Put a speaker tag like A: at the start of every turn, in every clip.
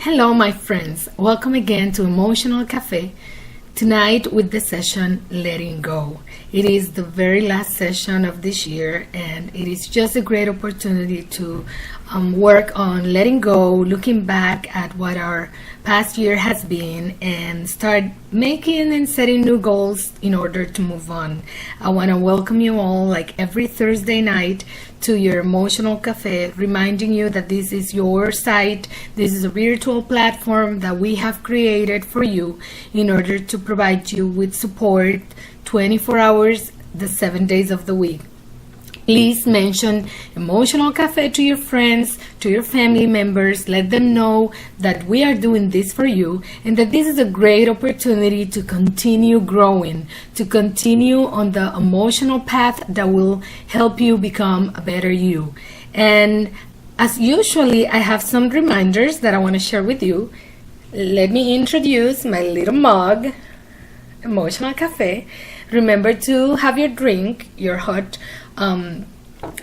A: Hello, my friends. Welcome again to Emotional Café. Tonight with the session Letting Go. It is the very last session of this year, and it is just a great opportunity to work on letting go, looking back at what our past year has been, and start making and setting new goals in order to move on. I want to welcome you all, like every Thursday night, to your Emotional Cafe, reminding you that this is your site. This is a virtual platform that we have created for you in order to provide you with support 24 hours, the 7 days of the week. Please mention Emotional Cafe to your friends, to your family members. Let them know that we are doing this for you and that this is a great opportunity to continue growing, to continue on the emotional path that will help you become a better you. And as usually, I have some reminders that I want to share with you. Let me introduce my little mug, Emotional Cafe. Remember to have your drink,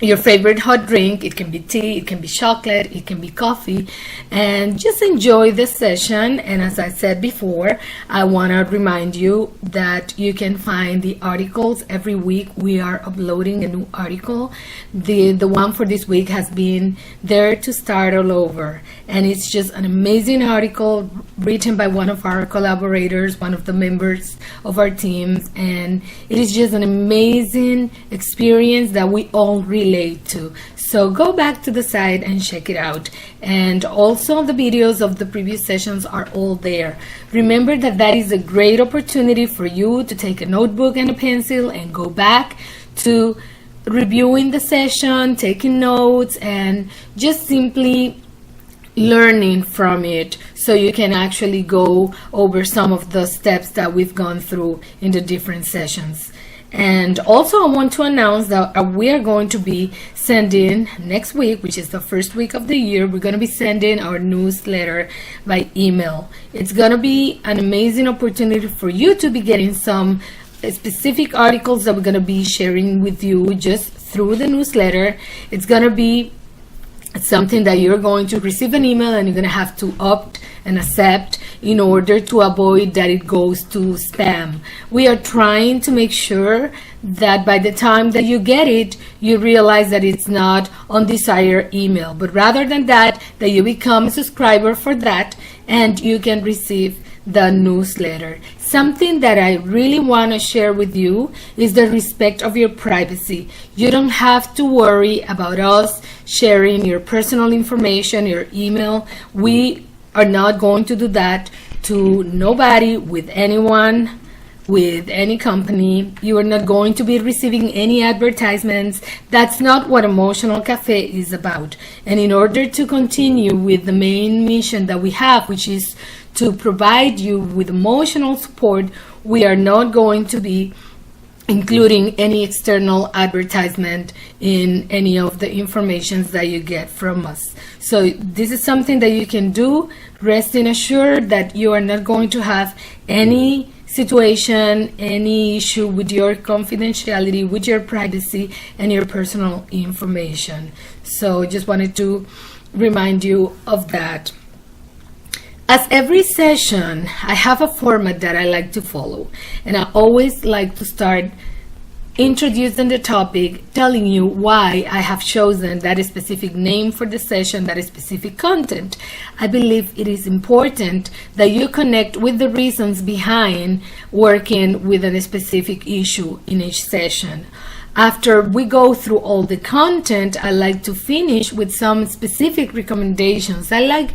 A: your favorite hot drink. It can be tea, it can be chocolate, it can be coffee, and just enjoy the session. And as I said before, I want to remind you that you can find the articles every week. We are uploading a new article. The one for this week has been There to Start All Over, and it's just an amazing article written by one of our collaborators, one of the members of our teams, and it is just an amazing experience that we all relate to. So go back to the site and check it out. And also the videos of the previous sessions are all there. Remember that is a great opportunity for you to take a notebook and a pencil and go back to reviewing the session, taking notes, and just simply learning from it, so you can actually go over some of the steps that we've gone through in the different sessions. And also I want to announce that we are going to be sending next week, which is the first week of the year, we're going to be sending our newsletter by email. It's going to be an amazing opportunity for you to be getting some specific articles that we're going to be sharing with you just through the newsletter. It's going to be something that you're going to receive an email and you're going to have to opt and accept in order to avoid that it goes to spam. We are trying to make sure that by the time that you get it, you realize that it's not undesired email, but rather than that you become a subscriber for that and you can receive the newsletter. Something that I really want to share with you is the respect of your privacy. You don't have to worry about us sharing your personal information, your email. We are not going to do that to nobody, with anyone, with any company. You are not going to be receiving any advertisements. That's not what Emotional Cafe is about. And in order to continue with the main mission that we have, which is to provide you with emotional support, we are not going to be including any external advertisement in any of the informations that you get from us. So this is something that you can do. Resting assured that you are not going to have any situation, any issue with your confidentiality, with your privacy and your personal information. So just wanted to remind you of that. As every session, I have a format that I like to follow, and I always like to start introducing the topic, telling you why I have chosen that specific name for the session, that specific content. I believe it is important that you connect with the reasons behind working with a specific issue in each session. After we go through all the content, I like to finish with some specific recommendations. I like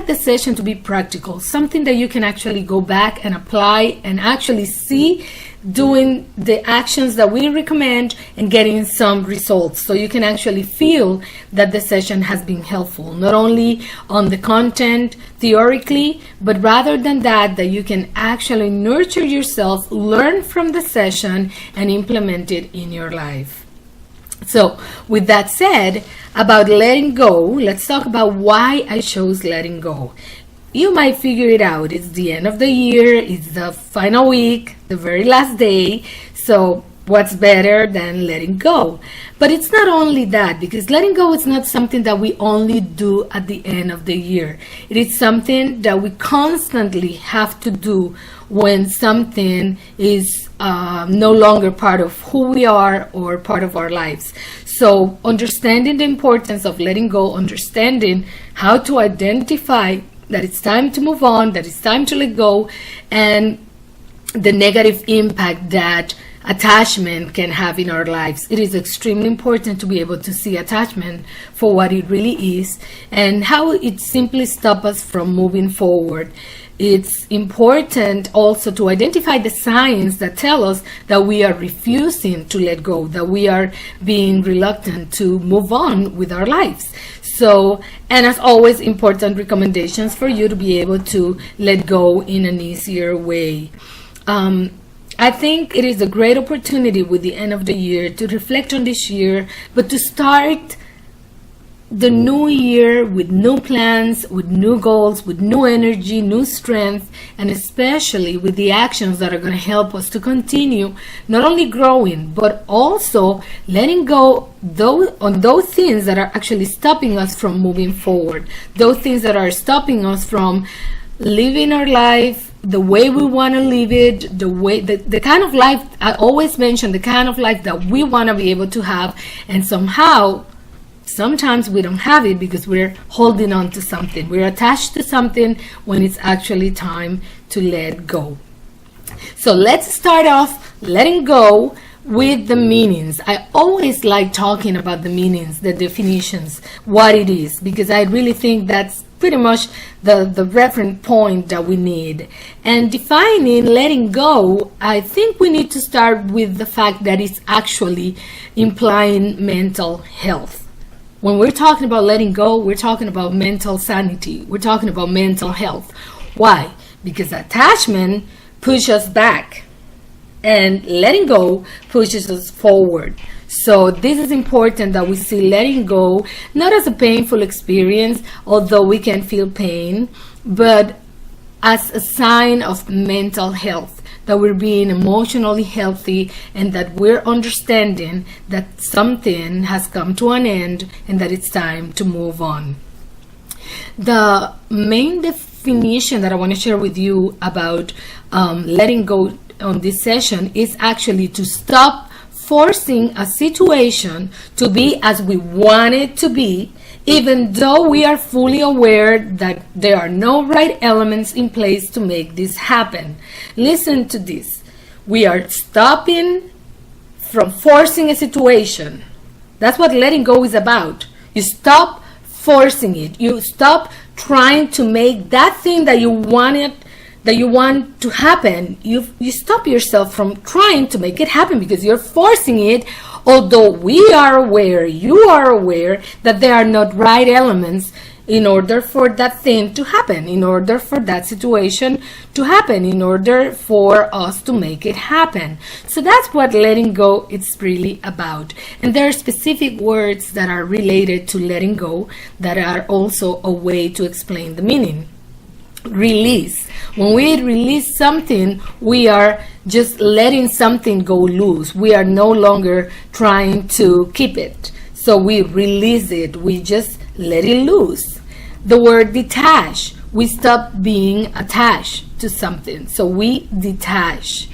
A: the session to be practical, something that you can actually go back and apply and actually see doing the actions that we recommend and getting some results, so you can actually feel that the session has been helpful, not only on the content theoretically, but rather than that you can actually nurture yourself, learn from the session and implement it in your life. So with that said, about letting go, let's talk about why I chose letting go. You might figure it out. It's the end of the year, it's the final week, the very last day. So what's better than letting go? But it's not only that, because letting go is not something that we only do at the end of the year. It is something that we constantly have to do when something is no longer part of who we are or part of our lives. So understanding the importance of letting go, understanding how to identify that it's time to move on, that it's time to let go, and the negative impact that attachment can have in our lives. It is extremely important to be able to see attachment for what it really is and how it simply stops us from moving forward. It's important also to identify the signs that tell us that we are refusing to let go, that we are being reluctant to move on with our lives. So, and as always, important recommendations for you to be able to let go in an easier way. I think it is a great opportunity with the end of the year to reflect on this year, but to start the new year with new plans, with new goals, with new energy, new strength, and especially with the actions that are going to help us to continue not only growing, but also letting go on those things that are actually stopping us from moving forward, those things that are stopping us from living our life the way we want to live it, the kind of life, I always mention the kind of life that we want to be able to have, and sometimes we don't have it because we're holding on to something. We're attached to something when it's actually time to let go. So let's start off letting go with the meanings. I always like talking about the meanings, the definitions, what it is, because I really think that's pretty much the reference point that we need. And defining letting go, I think we need to start with the fact that it's actually implying mental health. When we're talking about letting go, we're talking about mental sanity. We're talking about mental health. Why? Because attachment pushes us back and letting go pushes us forward. So this is important that we see letting go not as a painful experience, although we can feel pain, but as a sign of mental health, that we're being emotionally healthy and that we're understanding that something has come to an end and that it's time to move on. The main definition that I want to share with you about letting go on this session is actually to stop forcing a situation to be as we want it to be, even though we are fully aware that there are no right elements in place to make this happen. Listen to this. We are stopping from forcing a situation. That's what letting go is about. You stop forcing it. You stop trying to make that thing that you want to happen. You stop yourself from trying to make it happen because you're forcing it, although you are aware that there are not right elements in order for that thing to happen, in order for that situation to happen, in order for us to make it happen. So that's what letting go is really about. And there are specific words that are related to letting go that are also a way to explain the meaning. Release. When we release something, we are just letting something go loose. We are no longer trying to keep it. So we release it. We just let it loose. The word detach. We stop being attached to something. So we detach.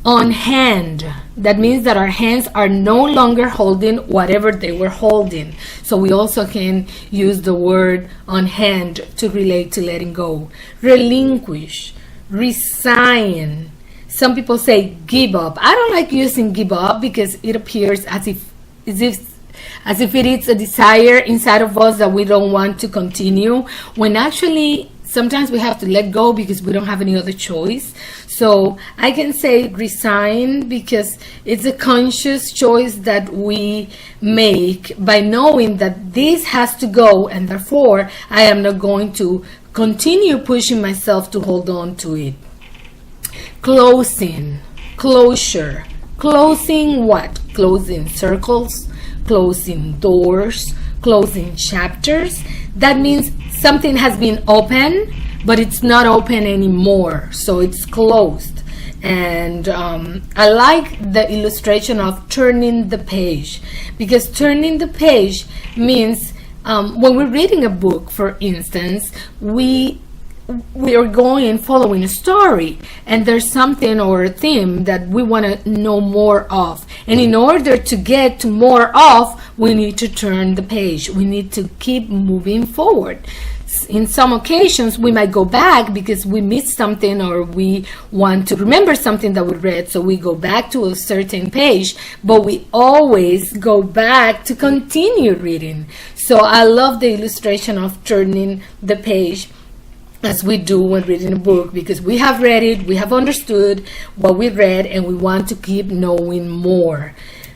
A: On hand. That means that our hands are no longer holding whatever they were holding. So we also can use the word on hand to relate to letting go. Relinquish. Resign. Some people say give up. I don't like using give up because it appears as if it is a desire inside of us that we don't want to continue, when actually sometimes we have to let go because we don't have any other choice. So I can say resign because it's a conscious choice that we make by knowing that this has to go, and therefore I am not going to continue pushing myself to hold on to it. Closing. Closure. Closing what? Closing circles, closing doors, closing chapters. That means something has been open, but it's not open anymore, so it's closed. And I like the illustration of turning the page, because turning the page means when we're reading a book, for instance, we are going following a story, and there's something or a theme that we want to know more of, and in order to get to more of, we need to turn the page. We need to keep moving forward. In some occasions we might go back because we missed something, or we want to remember something that we read, so we go back to a certain page, but we always go back to continue reading. So I love the illustration of turning the page, as we do when reading a book, because we have read it, we have understood what we read, and we want to keep knowing more.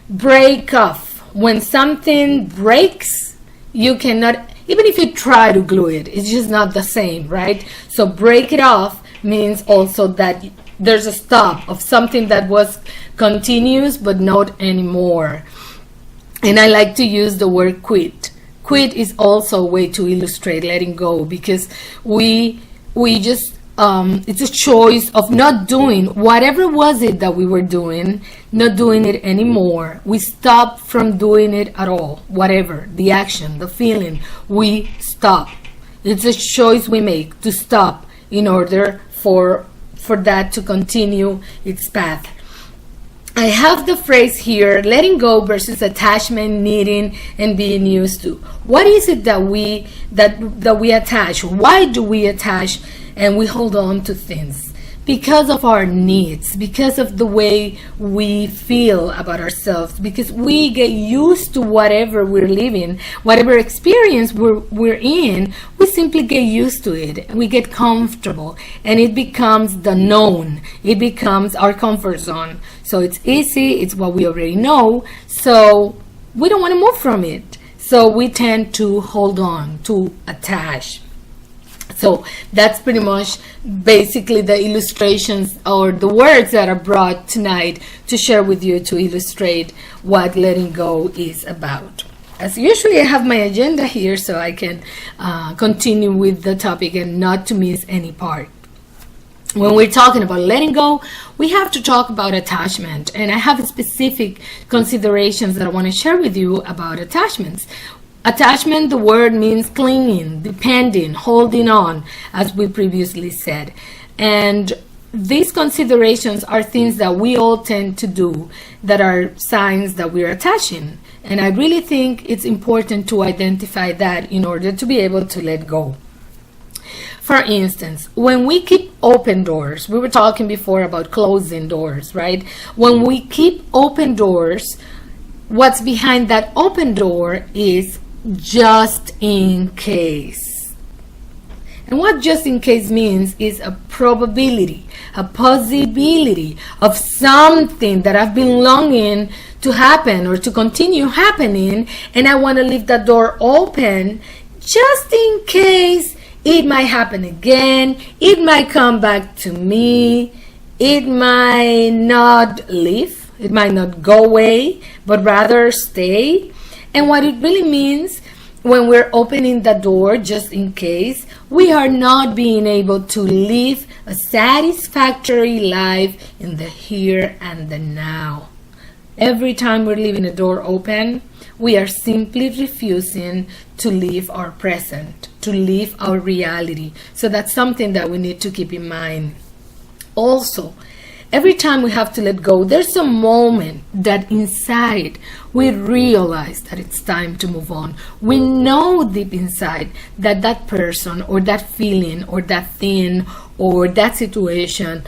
A: Break off. When something breaks, you cannot, even if you try to glue it, it's just not the same, right? So break it off means also that there's a stop of something that was continuous but not anymore. And I like to use the word quit. Quit is also a way to illustrate letting go, because we just it's a choice of not doing whatever was it that we were doing, not doing it anymore. We stop from doing it at all. Whatever the action, the feeling, we stop. It's a choice we make to stop in order for that to continue its path. I have the phrase here, letting go versus attachment, needing, and being used to. What is it that we attach? Why do we attach and we hold on to things? Because of our needs, because of the way we feel about ourselves, because we get used to whatever we're living, whatever experience we're in, we simply get used to it. We get comfortable, and it becomes the known. It becomes our comfort zone. So it's easy, it's what we already know, so we don't want to move from it. So we tend to hold on, to attach. So that's pretty much basically the illustrations or the words that are brought tonight to share with you to illustrate what letting go is about. As usually, I have my agenda here so I can continue with the topic and not to miss any part. When we're talking about letting go, we have to talk about attachment, and I have specific considerations that I want to share with you about attachments. Attachment, the word means clinging, depending, holding on, as we previously said. And these considerations are things that we all tend to do that are signs that we're attaching. And I really think it's important to identify that in order to be able to let go. For instance, when we keep open doors, we were talking before about closing doors, right? When we keep open doors, what's behind that open door is just in case. And what just in case means is a probability, a possibility of something that I've been longing to happen or to continue happening, and I want to leave that door open just in case it might happen again, it might come back to me, it might not leave, it might not go away, but rather stay. And what it really means when we're opening the door just in case, we are not being able to live a satisfactory life in the here and the now. Every time we're leaving a door open, we are simply refusing to live our present, to live our reality. So that's something that we need to keep in mind. Also, every time we have to let go, there's a moment that inside we realize that it's time to move on. We know deep inside that that person or that feeling or that thing or that situation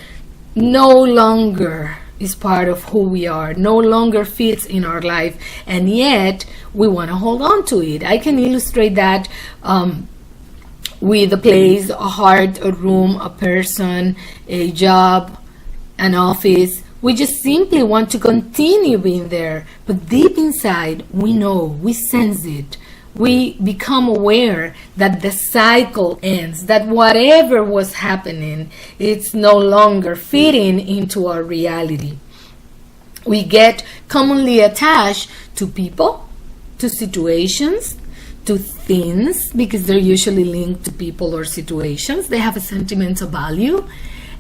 A: no longer is part of who we are, no longer fits in our life, and yet we want to hold on to it. I can illustrate that with a place, a heart, a room, a person, a job, an office. We just simply want to continue being there, but deep inside we know, we sense it. We become aware that the cycle ends, that whatever was happening, it's no longer fitting into our reality. We get commonly attached to people, to situations, to things, because they're usually linked to people or situations. They have a sentimental value,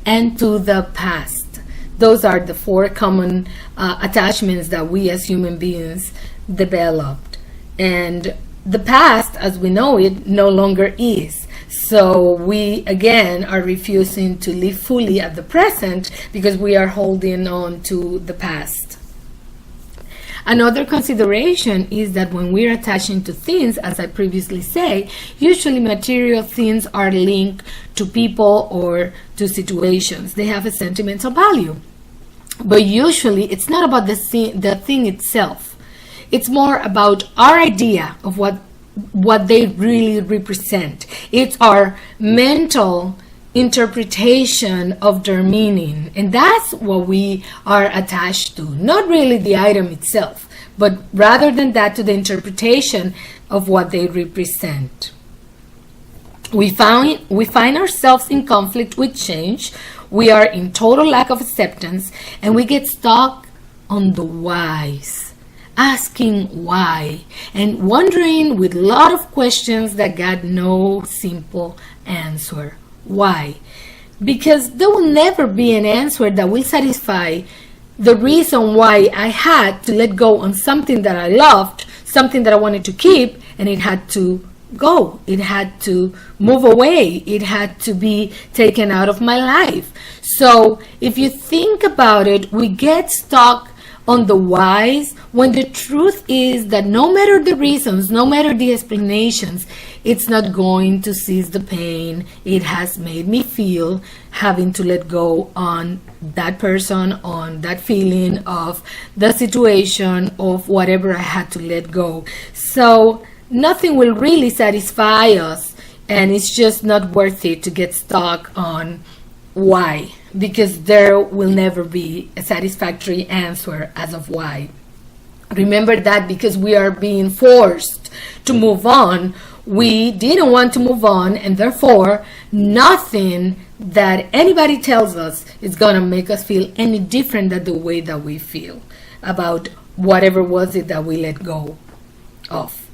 A: and to the past. Those are the 4 common attachments that we as human beings developed. And the past, as we know it, no longer is. So we, again, are refusing to live fully at the present because we are holding on to the past. Another consideration is that when we're attaching to things, as I previously said, usually material things are linked to people or to situations. They have a sentimental value. But usually it's not about the thing itself. It's more about our idea of what they really represent. It's our mental interpretation of their meaning, and that's what we are attached to, not really the item itself, but rather than that, to the interpretation of what they represent. We find ourselves in conflict with change. We are in total lack of acceptance, and we get stuck on the whys, asking why, and wondering with a lot of questions that got no simple answer. Why? Because there will never be an answer that will satisfy the reason why I had to let go on something that I loved, something that I wanted to keep, and it had to go. It had to move away. It had to be taken out of my life. So if you think about it, we get stuck on the whys when the truth is that no matter the reasons, no matter the explanations, it's not going to cease the pain it has made me feel having to let go on that person, on that feeling of the situation, of whatever I had to let go. So nothing will really satisfy us, and it's just not worth it to get stuck on why, because there will never be a satisfactory answer as of why. Remember that because we are being forced to move on, we didn't want to move on, and therefore nothing that anybody tells us is going to make us feel any different than the way that we feel about whatever was it that we let go of.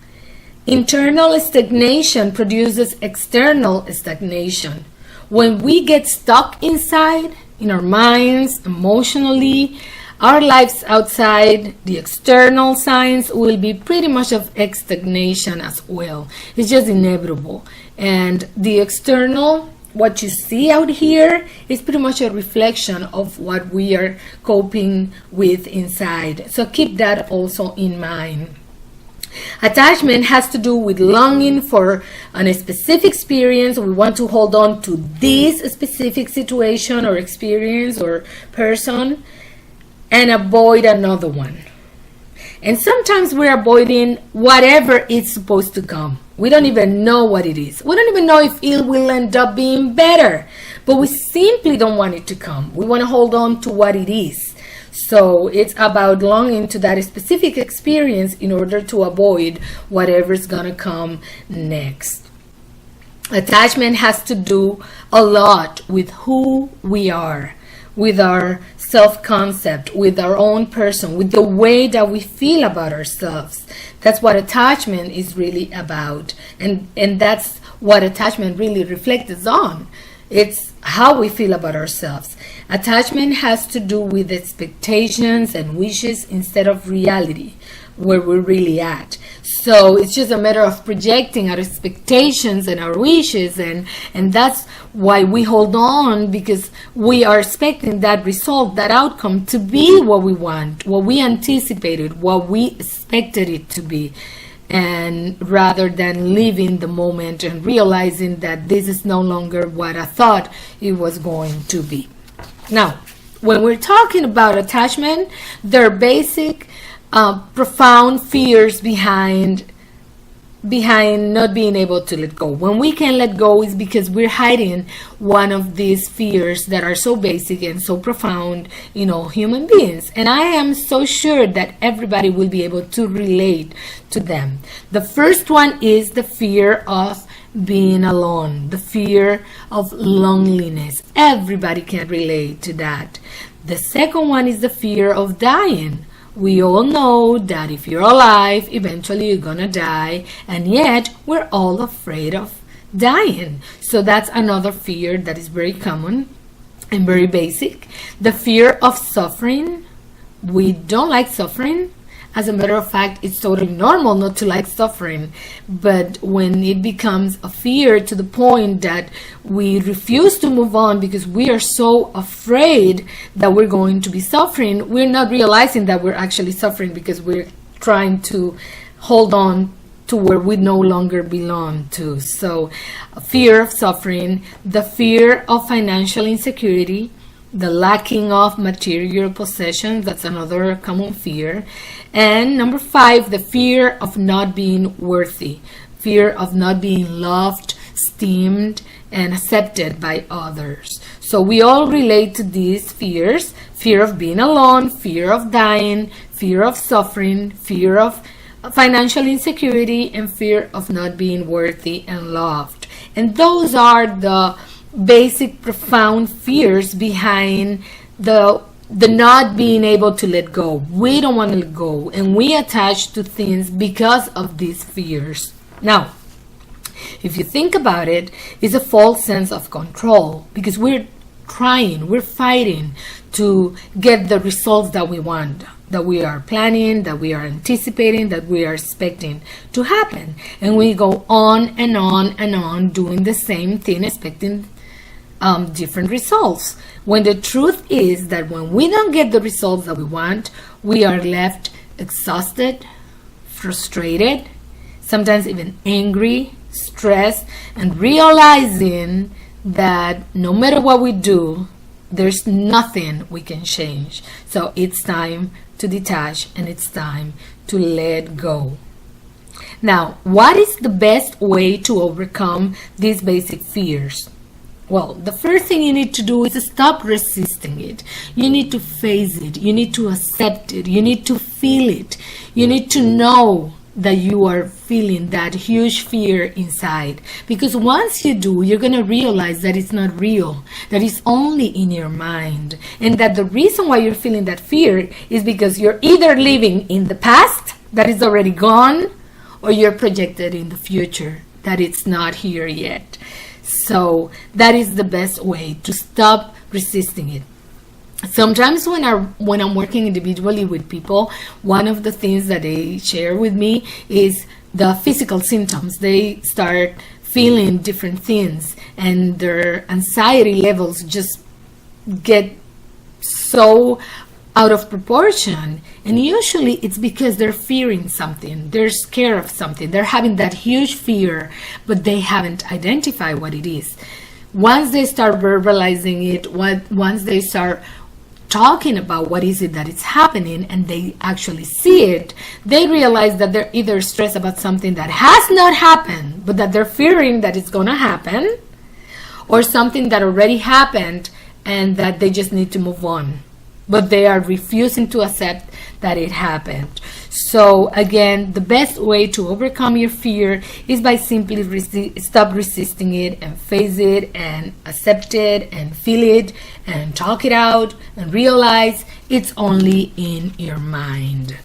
A: Internal stagnation produces external stagnation. When we get stuck inside, in our minds, emotionally, our lives outside, the external signs will be pretty much of stagnation as well. It's just inevitable. And the external, what you see out here, is pretty much a reflection of what we are coping with inside. So keep that also in mind. Attachment has to do with longing for a specific experience. We want to hold on to this specific situation or experience or person and avoid another one. And sometimes we're avoiding whatever is supposed to come. We don't even know what it is. We don't even know if it will end up being better. But we simply don't want it to come. We want to hold on to what it is. So it's about longing to that specific experience in order to avoid whatever's gonna come next. Attachment has to do a lot with who we are, with our self-concept, with our own person, with the way that we feel about ourselves. That's what attachment is really about. And that's what attachment really reflects on. It's how we feel about ourselves. Attachment has to do with expectations and wishes instead of reality, where we're really at. So it's just a matter of projecting our expectations and our wishes, and that's why we hold on, because we are expecting that result, that outcome to be what we want, what we anticipated, what we expected it to be. And rather than living the moment and realizing that this is no longer what I thought it was going to be. Now, when we're talking about attachment, there are basic, profound fears behind not being able to let go. When we can let go is because we're hiding one of these fears that are so basic and so profound in all human beings. And I am so sure that everybody will be able to relate to them. The first one is the fear of being alone, the fear of loneliness. Everybody can relate to that. The second one is the fear of dying. We all know that if you're alive, eventually you're gonna die, and yet we're all afraid of dying. So that's another fear that is very common. and very basic. The fear of suffering. We don't like suffering. As a matter of fact, it's totally normal not to like suffering. But when it becomes a fear to the point that we refuse to move on because we are so afraid that we're going to be suffering, we're not realizing that we're actually suffering because we're trying to hold on to where we no longer belong to. So, fear of suffering, the fear of financial insecurity, the lacking of material possessions, that's another common fear. And number 5, the fear of not being worthy, fear of not being loved, esteemed, and accepted by others. So we all relate to these fears: fear of being alone, fear of dying, fear of suffering, fear of financial insecurity, and fear of not being worthy and loved. And those are the basic, profound fears behind the not being able to let go. We don't want to let go, and we attach to things because of these fears. Now, if you think about it, it's a false sense of control because we're trying, we're fighting to get the results that we want, that we are planning, that we are anticipating, that we are expecting to happen. And we go on and on and on doing the same thing, expecting different results. When the truth is that when we don't get the results that we want, we are left exhausted, frustrated, sometimes even angry, stressed, and realizing that no matter what we do, there's nothing we can change. So it's time to detach and it's time to let go. Now, what is the best way to overcome these basic fears? Well, the first thing you need to do is stop resisting it. You need to face it. You need to accept it. You need to feel it. You need to know that you are feeling that huge fear inside. Because once you do, you're going to realize that it's not real, that it's only in your mind. And that the reason why you're feeling that fear is because you're either living in the past that is already gone, or you're projected in the future that it's not here yet. So that is the best way to stop resisting it. Sometimes when I'm working individually with people, one of the things that they share with me is the physical symptoms. They start feeling different things and their anxiety levels just get so out of proportion. And usually it's because they're fearing something, they're scared of something, they're having that huge fear, but they haven't identified what it is. Once they start verbalizing it, once they start talking about what is it that is happening and they actually see it, they realize that they're either stressed about something that has not happened, but that they're fearing that it's going to happen, or something that already happened and that they just need to move on, but they are refusing to accept that it happened. So again, the best way to overcome your fear is by simply stop resisting it and face it and accept it and feel it and talk it out and realize it's only in your mind.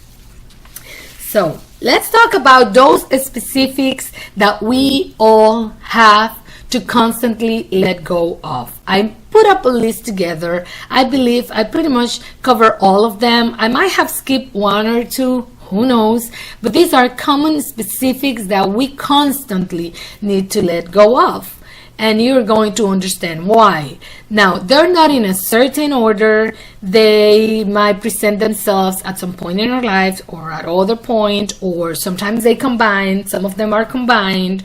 A: So let's talk about those specifics that we all have to constantly let go of. I put up a list together. I believe I pretty much cover all of them. I might have skipped one or two, who knows, but these are common specifics that we constantly need to let go of. And you're going to understand why. Now, they're not in a certain order. They might present themselves at some point in our lives or at other point, or sometimes they combine. Some of them are combined.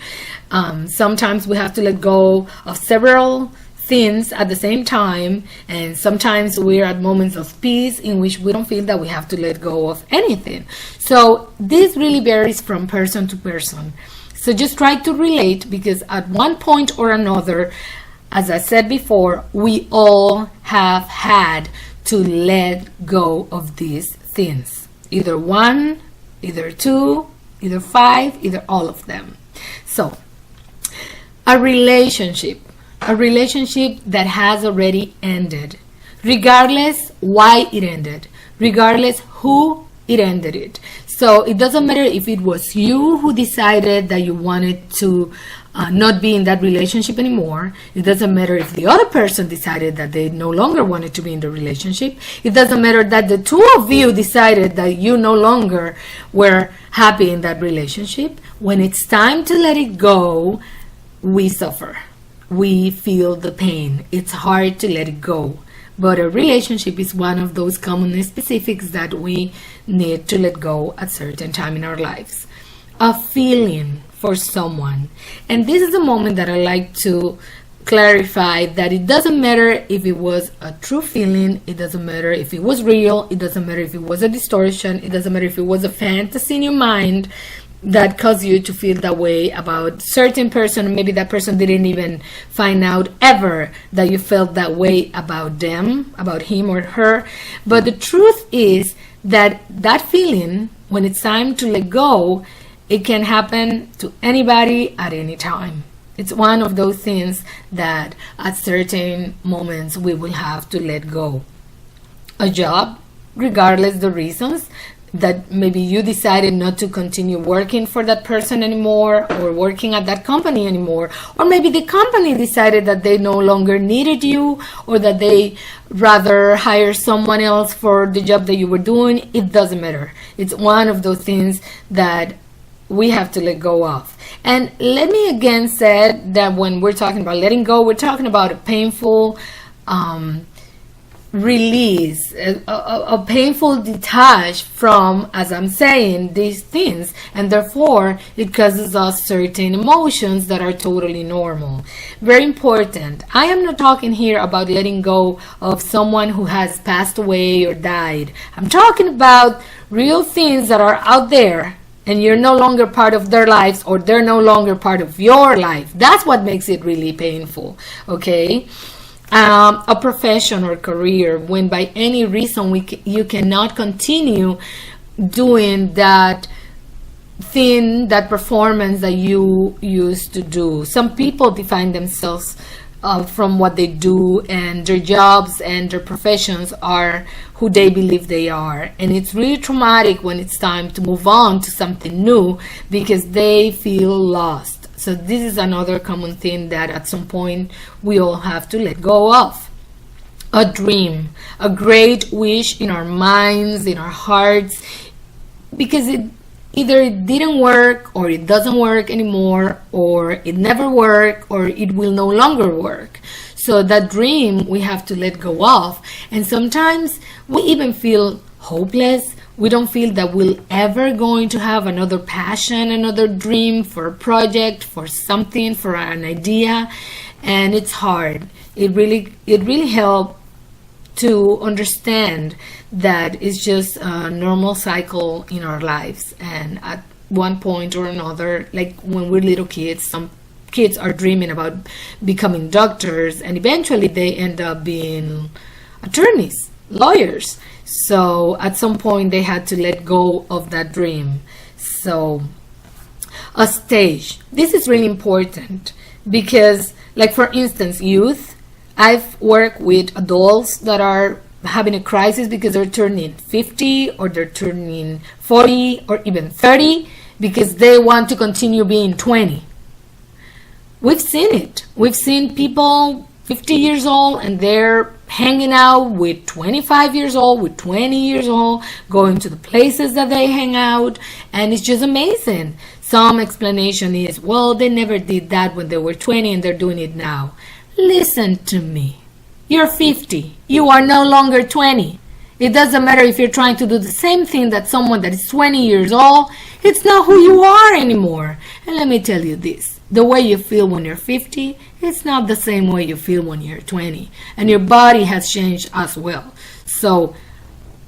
A: Sometimes we have to let go of several things at the same time, and sometimes we're at moments of peace in which we don't feel that we have to let go of anything. So this really varies from person to person. So just try to relate, because at one point or another, as I said before, we all have had to let go of these things. Either one, either two, either five, either all of them. So a relationship that has already ended, regardless why it ended, regardless who it ended it. So it doesn't matter if it was you who decided that you wanted to not be in that relationship anymore. It doesn't matter if the other person decided that they no longer wanted to be in the relationship. It doesn't matter that the two of you decided that you no longer were happy in that relationship. When it's time to let it go, we suffer. We feel the pain. It's hard to let it go. But a relationship is one of those common specifics that we need to let go at certain time in our lives. A feeling for someone. And this is a moment that I like to clarify that it doesn't matter if it was a true feeling, it doesn't matter if it was real, it doesn't matter if it was a distortion, it doesn't matter if it was a fantasy in your mind that caused you to feel that way about certain person. Maybe that person didn't even find out ever that you felt that way about them, about him or her. But the truth is that that feeling, when it's time to let go, it can happen to anybody at any time. It's one of those things that at certain moments we will have to let go. A job, regardless the reasons, that maybe you decided not to continue working for that person anymore or working at that company anymore, or maybe the company decided that they no longer needed you or that they rather hire someone else for the job that you were doing. It doesn't matter. It's one of those things that we have to let go of. And let me again say that when we're talking about letting go, we're talking about a painful release, a painful detach from, as I'm saying, these things, and therefore it causes us certain emotions that are totally normal. Very important. I am not talking here about letting go of someone who has passed away or died. I'm talking about real things that are out there and you're no longer part of their lives, or they're no longer part of your life. That's what makes it really painful, okay? A profession or career, when by any reason you cannot continue doing that thing, that performance that you used to do. Some people define themselves from what they do, and their jobs and their professions are who they believe they are. And it's really traumatic when it's time to move on to something new because they feel lost. So this is another common thing that at some point we all have to let go of. A dream, a great wish in our minds, in our hearts, because either it didn't work, or it doesn't work anymore, or it never worked, or it will no longer work. So that dream we have to let go of. And sometimes we even feel hopeless. We don't feel that we're ever going to have another passion, another dream for a project, for something, for an idea. And it's hard. It really helps to understand that it's just a normal cycle in our lives. And at one point or another, like when we're little kids, some kids are dreaming about becoming doctors, and eventually they end up being attorneys, lawyers. So at some point they had to let go of that dream. So a stage. This is really important because, like for instance, youth. I've worked with adults that are having a crisis because they're turning 50 or they're turning 40 or even 30 because they want to continue being 20. We've seen it. We've seen people 50 years old and they're hanging out with 25 years old, with 20 years old, going to the places that they hang out, and it's just amazing. Some explanation is, well, they never did that when they were 20 and they're doing it now. Listen to me. You're 50. You are no longer 20. It doesn't matter if you're trying to do the same thing that someone that is 20 years old. It's not who you are anymore. And let me tell you this. The way you feel when you're 50, it's not the same way you feel when you're 20. And your body has changed as well. So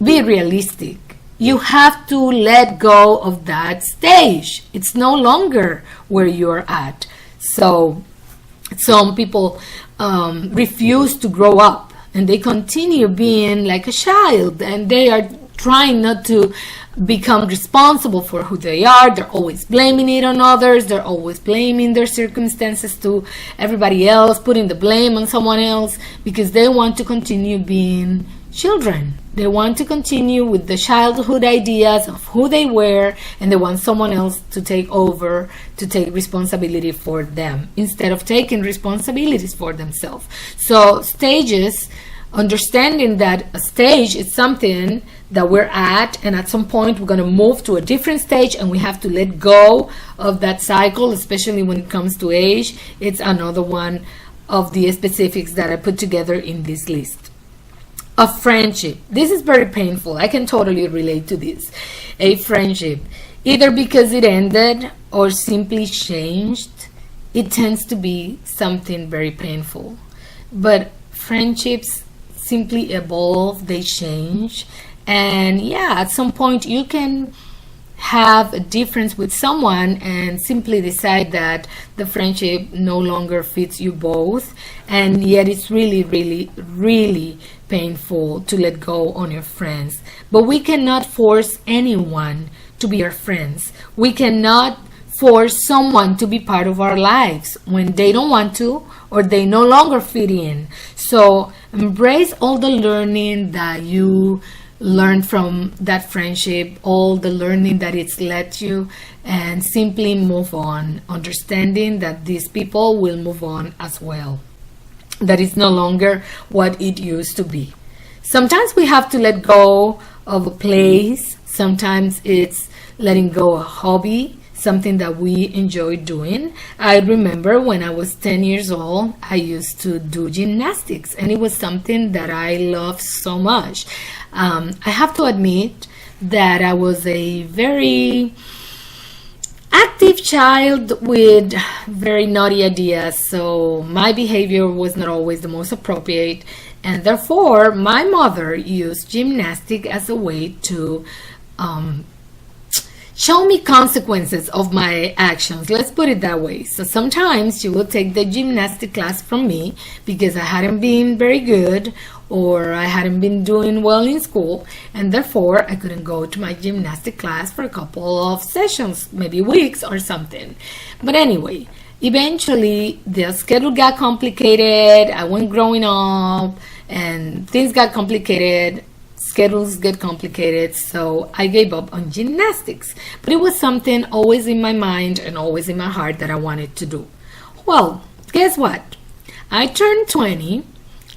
A: be realistic. You have to let go of that stage. It's no longer where you're at. So some people refuse to grow up and they continue being like a child, and they are trying not to become responsible for who they are. They're always blaming it on others. They're always blaming their circumstances to everybody else, putting the blame on someone else because they want to continue being children. They want to continue with the childhood ideas of who they were, and they want someone else to take over, to take responsibility for them, instead of taking responsibilities for themselves. So stages, understanding that a stage is something that we're at, and at some point we're going to move to a different stage, and we have to let go of that cycle, especially when it comes to age. It's another one of the specifics that I put together in this list. A friendship. This is very painful. I can totally relate to this. A friendship, either because it ended or simply changed, it tends to be something very painful. But friendships simply evolve, they change, and yeah, at some point you can have a difference with someone and simply decide that the friendship no longer fits you both, and yet it's really painful to let go on your friends. But we cannot force anyone to be our friends. We cannot force someone to be part of our lives when they don't want to or they no longer fit in. So embrace all the learning that you learn from that friendship, all the learning that it's led you, and simply move on, understanding that these people will move on as well. That is no longer what it used to be. Sometimes we have to let go of a place. Sometimes it's letting go of a hobby, something that we enjoy doing. I remember when I was 10 years old, I used to do gymnastics, and it was something that I loved so much. I have to admit that I was a very active child with very naughty ideas, so my behavior was not always the most appropriate, and therefore my mother used gymnastics as a way to show me consequences of my actions. Let's put it that way. So sometimes she would take the gymnastic class from me because I hadn't been very good, or I hadn't been doing well in school, and therefore I couldn't go to my gymnastic class for a couple of sessions, maybe weeks or something. But anyway, eventually the schedule got complicated. I went growing up and things got complicated. Schedules get complicated, so I gave up on gymnastics. But it was something always in my mind and always in my heart that I wanted to do. Well, guess what? I turned 20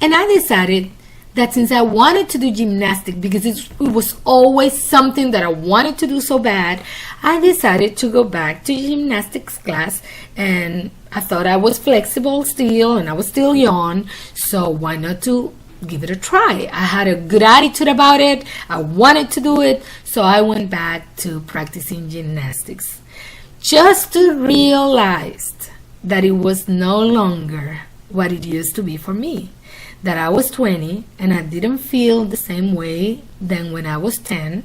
A: and I decided that since I wanted to do gymnastics, because it was always something that I wanted to do so bad, I decided to go back to gymnastics class. And I thought I was flexible still and I was still young, so why not to give it a try? I had a good attitude about it. I wanted to do it, so I went back to practicing gymnastics, just to realize that it was no longer what it used to be for me. That I was 20 and I didn't feel the same way than when I was 10,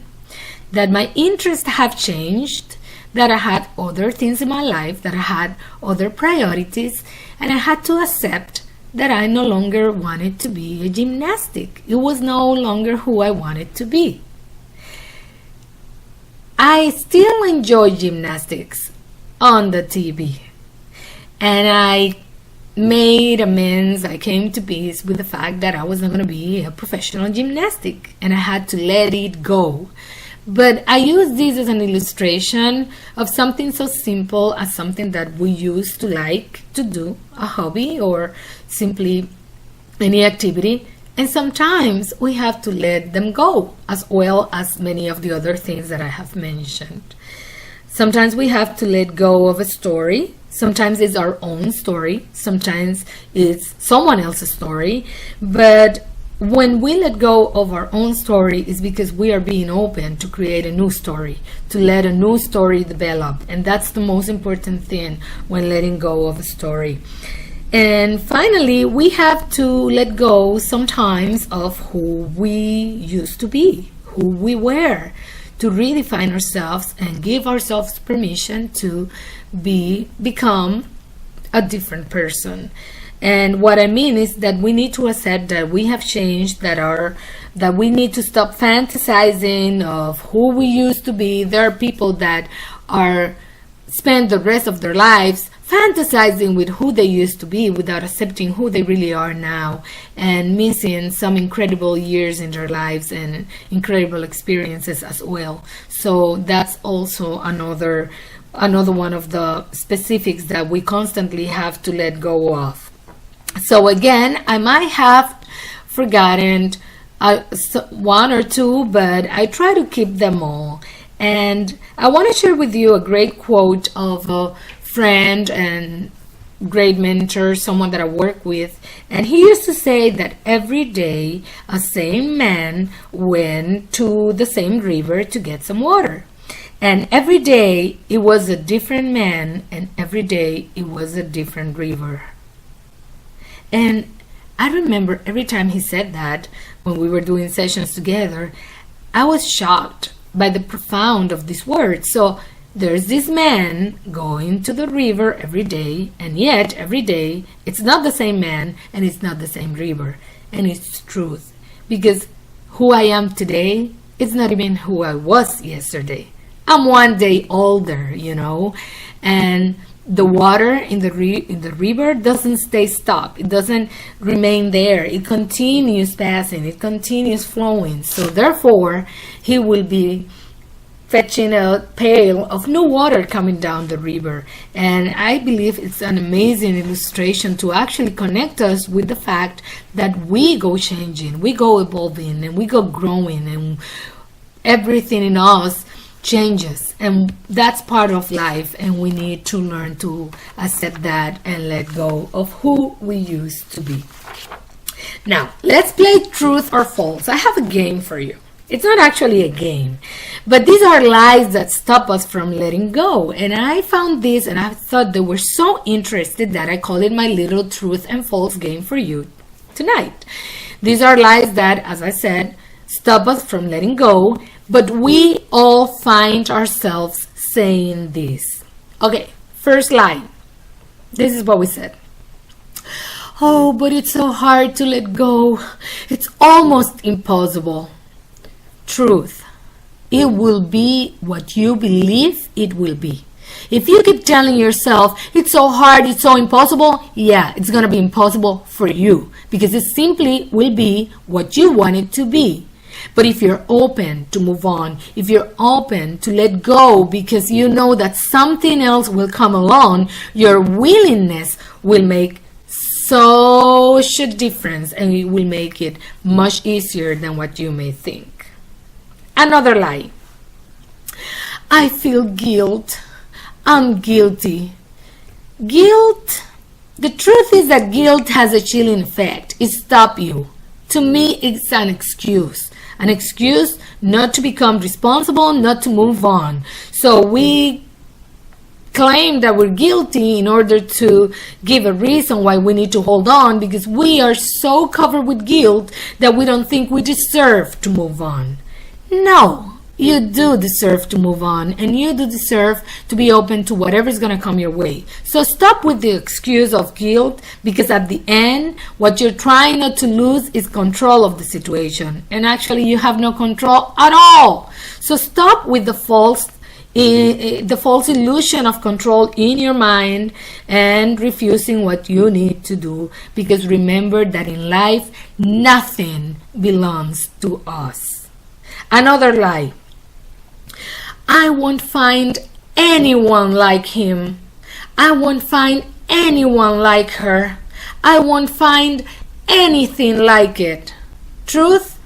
A: that my interests have changed, that I had other things in my life, that I had other priorities, and I had to accept that I no longer wanted to be a gymnastic. It was no longer who I wanted to be. I still enjoy gymnastics on the TV, and I made amends. I came to peace with the fact that I was not going to be a professional gymnastic, and I had to let it go. But I use this as an illustration of something so simple as something that we used to like to do, a hobby or simply any activity. And sometimes we have to let them go, as well as many of the other things that I have mentioned. Sometimes we have to let go of a story. Sometimes it's our own story. Sometimes it's someone else's story. But when we let go of our own story, it's because we are being open to create a new story, to let a new story develop. And that's the most important thing when letting go of a story. And finally, we have to let go sometimes of who we used to be, who we were, to redefine ourselves and give ourselves permission to become a different person. And what I mean is that we need to accept that we have changed, that we need to stop fantasizing of who we used to be. There are people that are spend the rest of their lives fantasizing with who they used to be without accepting who they really are now, and missing some incredible years in their lives and incredible experiences as well. So that's also another one of the specifics that we constantly have to let go of. So again, I might have forgotten one or two, but I try to keep them all. And I want to share with you a great quote of a friend and great mentor, someone that I work with. And he used to say that every day a same man went to the same river to get some water. And every day it was a different man, and every day it was a different river. And I remember every time he said that, when we were doing sessions together, I was shocked by the profound of these words. So there's this man going to the river every day, and yet every day it's not the same man and it's not the same river. And it's truth, because who I am today is not even who I was yesterday. I'm one day older, and the water in the river doesn't stay stopped. It doesn't remain there. It continues passing. It continues flowing. So therefore, he will be fetching a pail of new water coming down the river. And I believe it's an amazing illustration to actually connect us with the fact that we go changing, we go evolving, and we go growing, and everything in us changes, and that's part of life, and we need to learn to accept that and let go of who we used to be. Now, let's play truth or false. I have a game for you. It's not actually a game, but these are lies that stop us from letting go. And I found this, and I thought they were so interested that I call it my little truth and false game for you tonight. These are lies that, as I said, stop us from letting go, but we all find ourselves saying this. Okay, first lie. This is what we said. Oh, but it's so hard to let go. It's almost impossible. Truth. It will be what you believe it will be. If you keep telling yourself, it's so hard, it's so impossible, yeah, it's going to be impossible for you, because it simply will be what you want it to be. But if you're open to move on, if you're open to let go because you know that something else will come along, your willingness will make such a difference, and it will make it much easier than what you may think. Another lie. I feel guilt. I'm guilty. Guilt. The truth is that guilt has a chilling effect. It stops you. To me, it's an excuse. An excuse not to become responsible, not to move on. So we claim that we're guilty in order to give a reason why we need to hold on, because we are so covered with guilt that we don't think we deserve to move on. No, you do deserve to move on, and you do deserve to be open to whatever's going to come your way. So stop with the excuse of guilt, because at the end, what you're trying not to lose is control of the situation, and actually you have no control at all. So stop with the false illusion of control in your mind and refusing what you need to do, because remember that in life, nothing belongs to us. Another lie. I won't find anyone like him. I won't find anyone like her. I won't find anything like it. Truth?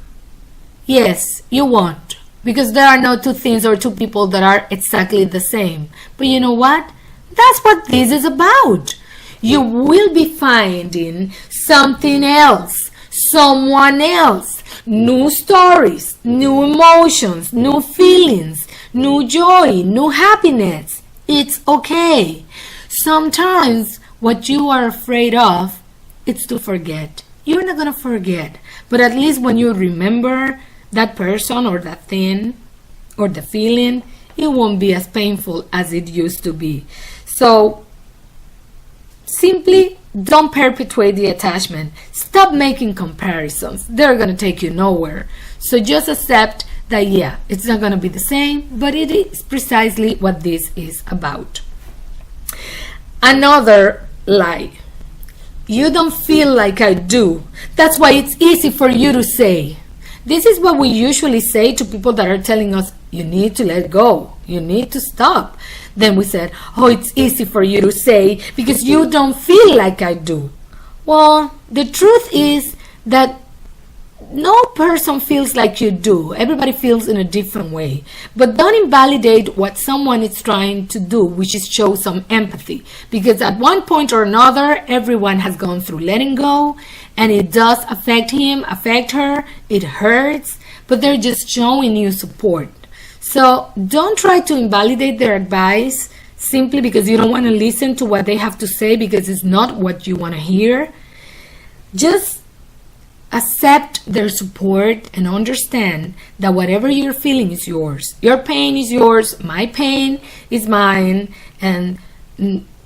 A: Yes, you won't. Because there are no two things or two people that are exactly the same. But you know what? That's what this is about. You will be finding something else, someone else. New stories, new emotions, new feelings, new joy, new happiness. It's okay. Sometimes what you are afraid of, it's to forget. You're not going to forget, but at least when you remember that person or that thing or the feeling, it won't be as painful as it used to be. So simply don't perpetuate the attachment. Stop making comparisons. They're going to take you nowhere. So just accept that, yeah, it's not going to be the same, but it is precisely what this is about. Another lie. You don't feel like I do. That's why it's easy for you to say. This is what we usually say to people that are telling us, you need to let go. You need to stop. Then we said, oh, it's easy for you to say because you don't feel like I do. Well, the truth is that no person feels like you do. Everybody feels in a different way. But don't invalidate what someone is trying to do, which is show some empathy. Because at one point or another, everyone has gone through letting go, and it does affect him, affect her. It hurts, but they're just showing you support. So don't try to invalidate their advice simply because you don't want to listen to what they have to say because it's not what you want to hear. Just accept their support and understand that whatever you're feeling is yours. Your pain is yours, my pain is mine, and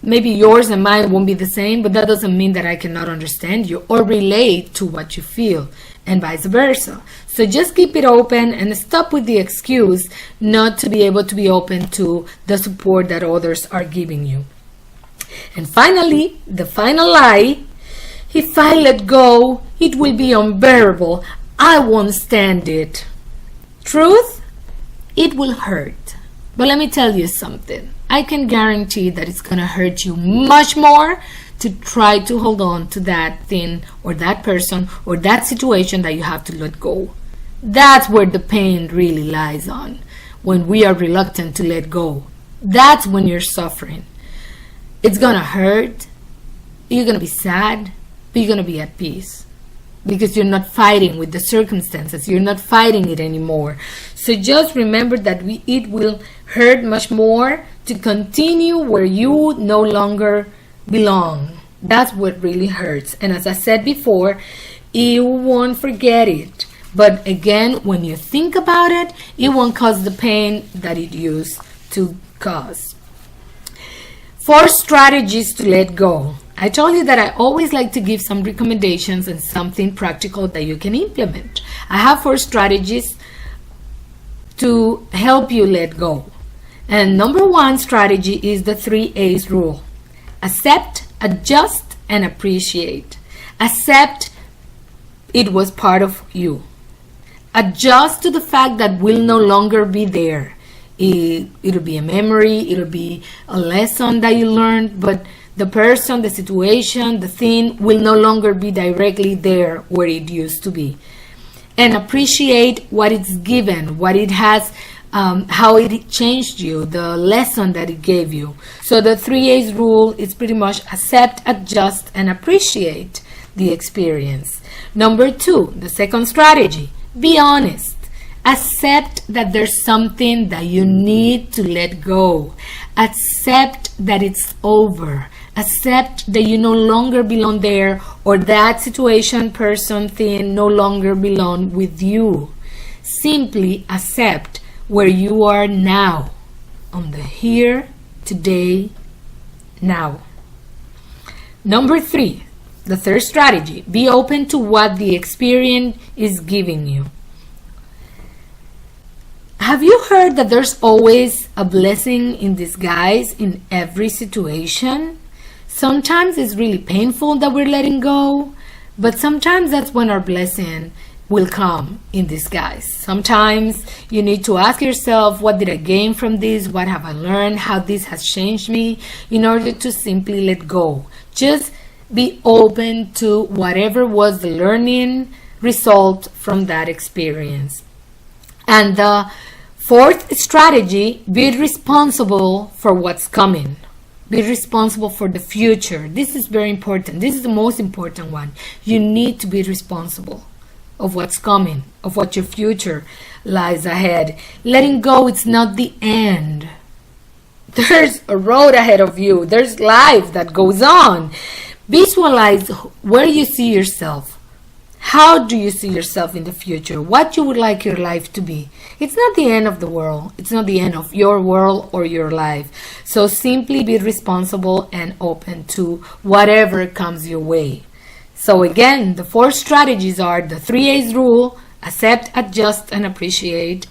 A: maybe yours and mine won't be the same, but that doesn't mean that I cannot understand you or relate to what you feel, and vice versa. So just keep it open and stop with the excuse not to be able to be open to the support that others are giving you. And finally, the final lie: if I let go, it will be unbearable. I won't stand it. Truth? It will hurt. But let me tell you something. I can guarantee that it's going to hurt you much more to try to hold on to that thing or that person or that situation that you have to let go. That's where the pain really lies on. When we are reluctant to let go, that's when you're suffering. It's going to hurt. You're going to be sad. You're going to be at peace because you're not fighting with the circumstances. You're not fighting it anymore. So just remember that it will hurt much more to continue where you no longer belong. That's what really hurts. And as I said before, you won't forget it. But again, when you think about it, it won't cause the pain that it used to cause. 4 strategies to let go. I told you that I always like to give some recommendations and something practical that you can implement. I have 4 strategies to help you let go. And number 1 strategy is the 3 A's rule. Accept, adjust, and appreciate. Accept it was part of you. Adjust to the fact that will no longer be there. It'll be a memory, it'll be a lesson that you learned, but the person, the situation, the thing will no longer be directly there where it used to be. And appreciate what it's given, what it has, how it changed you, the lesson that it gave you. So the 3 A's rule is pretty much accept, adjust, and appreciate the experience. Number 2, the second strategy, be honest. Accept that there's something that you need to let go. Accept that it's over. Accept that you no longer belong there, or that situation, person, thing no longer belong with you. Simply accept where you are now, on the here, today, now. Number 3, the third strategy, be open to what the experience is giving you. Have you heard that there's always a blessing in disguise in every situation? Sometimes it's really painful that we're letting go, but sometimes that's when our blessing will come in disguise. Sometimes you need to ask yourself, what did I gain from this? What have I learned? How this has changed me, in order to simply let go. Just be open to whatever was the learning result from that experience. And the 4th strategy, be responsible for what's coming. Be responsible for the future. This is very important. This is the most important one. You need to be responsible of what's coming, of what your future lies ahead. Letting go, it's not the end. There's a road ahead of you. There's life that goes on. Visualize where you see yourself. How do you see yourself in the future? What you would like your life to be? It's not the end of the world. It's not the end of your world or your life. So simply be responsible and open to whatever comes your way. So again, the 4 strategies are the 3 A's rule: accept, adjust, and appreciate.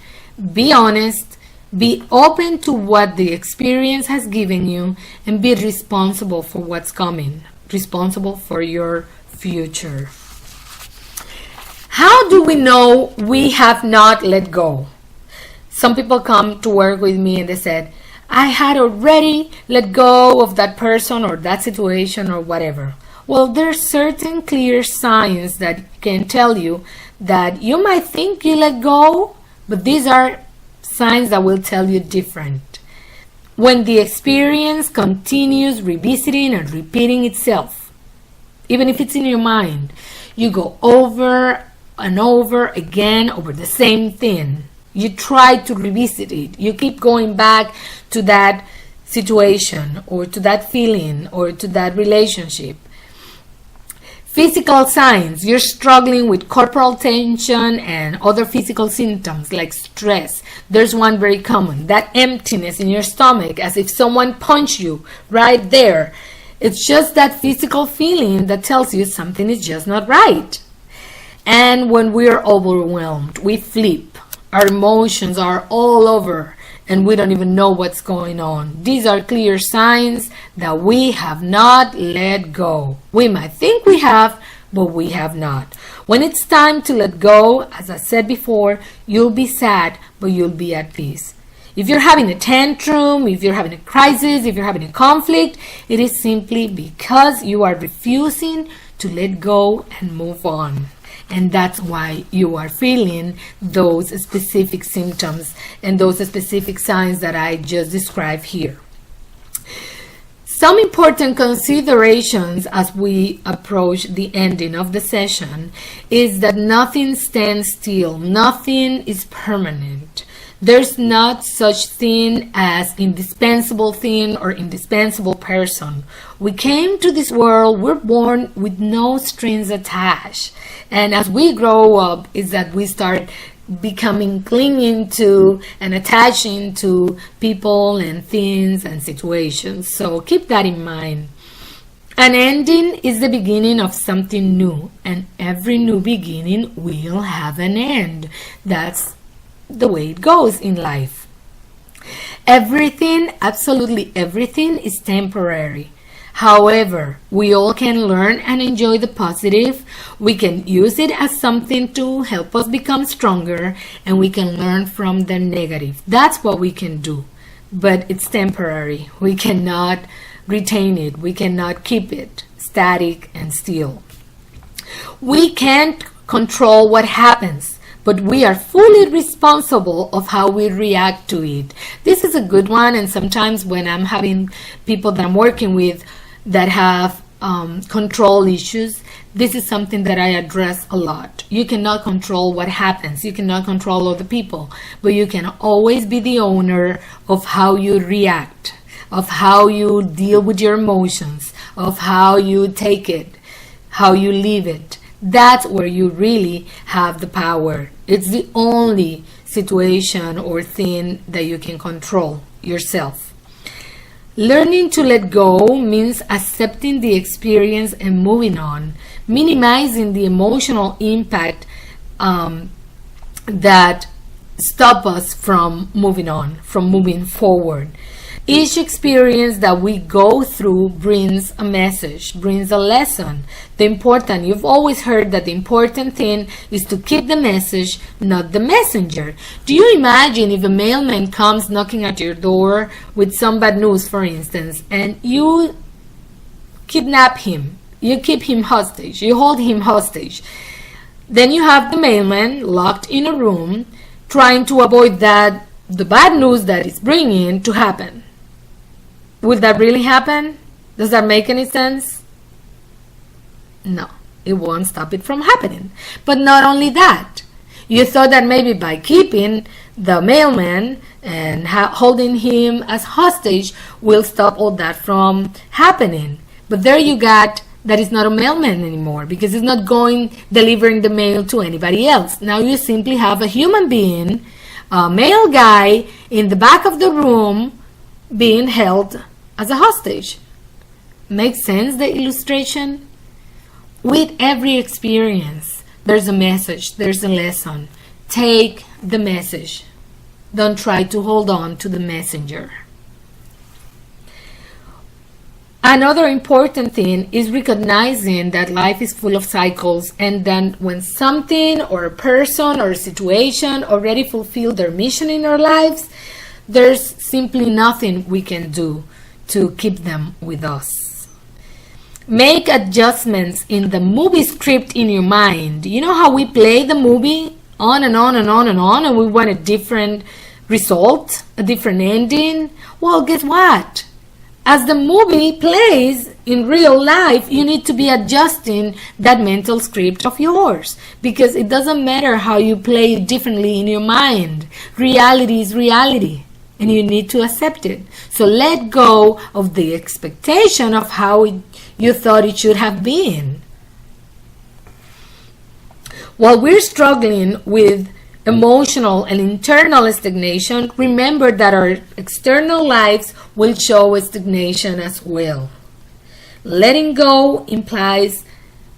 A: Be honest. Be open to what the experience has given you and be responsible for what's coming, responsible for your future. How do we know we have not let go? Some people come to work with me and they said, I had already let go of that person or that situation or whatever. Well, there are certain clear signs that can tell you that you might think you let go, but these are signs that will tell you different. When the experience continues revisiting and repeating itself, even if it's in your mind, you go over and over again over the same thing. You try to revisit it. You keep going back to that situation or to that feeling or to that relationship. Physical signs. You're struggling with corporal tension and other physical symptoms like stress. There's one very common, that emptiness in your stomach as if someone punched you right there. It's just that physical feeling that tells you something is just not right. And when we're overwhelmed, we flip. Our emotions are all over and we don't even know what's going on. These are clear signs that we have not let go. We might think we have, but we have not. When it's time to let go, as I said before, you'll be sad, but you'll be at peace. If you're having a tantrum, if you're having a crisis, if you're having a conflict, it is simply because you are refusing to let go and move on. And that's why you are feeling those specific symptoms and those specific signs that I just described here. Some important considerations as we approach the ending of the session is that nothing stands still, nothing is permanent. There's not such thing as indispensable thing or indispensable person. We came to this world, we're born with no strings attached. And as we grow up, is that we start becoming clinging to and attaching to people and things and situations. So keep that in mind. An ending is the beginning of something new, and every new beginning will have an end. That's the way it goes in life. Everything, absolutely everything, is temporary. However, we all can learn and enjoy the positive. We can use it as something to help us become stronger, and we can learn from the negative. That's what we can do. But it's temporary. We cannot retain it. We cannot keep it static and still. We can't control what happens, but we are fully responsible of how we react to it. This is a good one, and sometimes when I'm having people that I'm working with that have control issues, this is something that I address a lot. You cannot control what happens. You cannot control other people, but you can always be the owner of how you react, of how you deal with your emotions, of how you take it, how you leave it. That's where you really have the power. It's the only situation or thing that you can control yourself. Learning to let go means accepting the experience and moving on, minimizing the emotional impact that stop us from moving on, from moving forward. Each experience that we go through brings a message, brings a lesson. You've always heard that the important thing is to keep the message, not the messenger. Do you imagine if a mailman comes knocking at your door with some bad news, for instance, and you kidnap him, you keep him hostage, you hold him hostage. Then you have the mailman locked in a room trying to avoid the bad news that it's bringing to happen. Would that really happen? Does that make any sense? No, it won't stop it from happening. But not only that, you thought that maybe by keeping the mailman and holding him as hostage will stop all that from happening. But there you got that is not a mailman anymore, because it's not delivering the mail to anybody else. Now you simply have a human being, a male guy in the back of the room being held as a hostage. Makes sense, the illustration? With every experience, there's a message, there's a lesson. Take the message. Don't try to hold on to the messenger. Another important thing is recognizing that life is full of cycles, and then when something or a person or a situation already fulfilled their mission in our lives, there's simply nothing we can do to keep them with us. Make adjustments in the movie script in your mind. You know how we play the movie on and on and on and on, and we want a different result, a different ending? Well, guess what? As the movie plays in real life, you need to be adjusting that mental script of yours, because it doesn't matter how you play it differently in your mind. Reality is reality, and you need to accept it. So let go of the expectation of how you thought it should have been. While we're struggling with emotional and internal stagnation, remember that our external lives will show stagnation as well. Letting go implies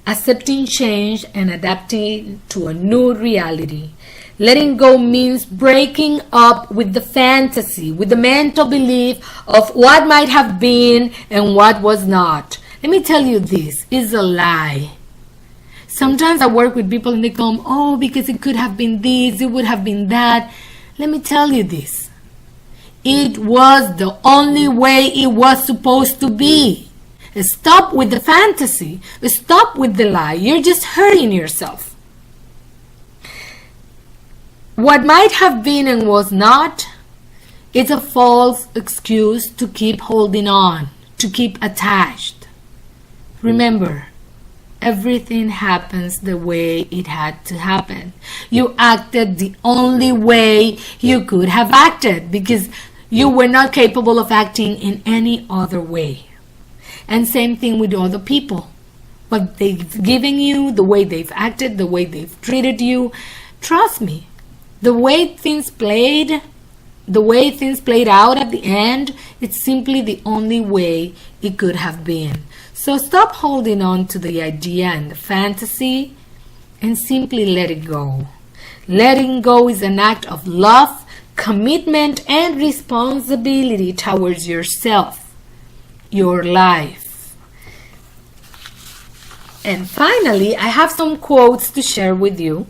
A: accepting change and adapting to a new reality. Letting go means breaking up with the fantasy, with the mental belief of what might have been and what was not. Let me tell you, this is a lie. Sometimes I work with people and they come, oh, because it could have been this, it would have been that. Let me tell you this. It was the only way it was supposed to be. Stop with the fantasy. Stop with the lie. You're just hurting yourself. What might have been and was not, it's a false excuse to keep holding on, to keep attached. Remember, everything happens the way it had to happen. You acted the only way you could have acted because you were not capable of acting in any other way. And same thing with other people. What they've given you, the way they've acted, the way they've treated you. Trust me, the way things played out at the end, it's simply the only way it could have been. So stop holding on to the idea and the fantasy and simply let it go. Letting go is an act of love, commitment, and responsibility towards yourself, your life. And finally, I have some quotes to share with you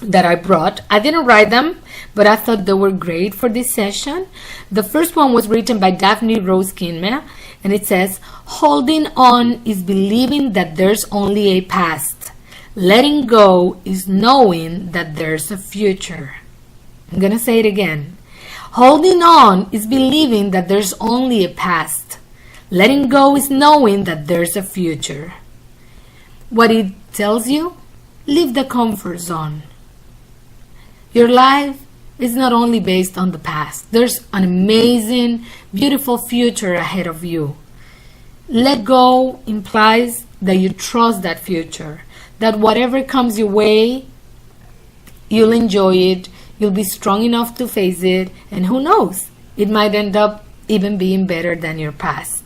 A: that I brought. I didn't write them, but I thought they were great for this session. The first one was written by Daphne Rose Kinmea, and it says, holding on is believing that there's only a past. Letting go is knowing that there's a future. I'm going to say it again. Holding on is believing that there's only a past. Letting go is knowing that there's a future. What it tells you? Leave the comfort zone. Your life is not only based on the past. There's an amazing, beautiful future ahead of you. Let go implies that you trust that future, that whatever comes your way, you'll enjoy it, you'll be strong enough to face it, and who knows, it might end up even being better than your past.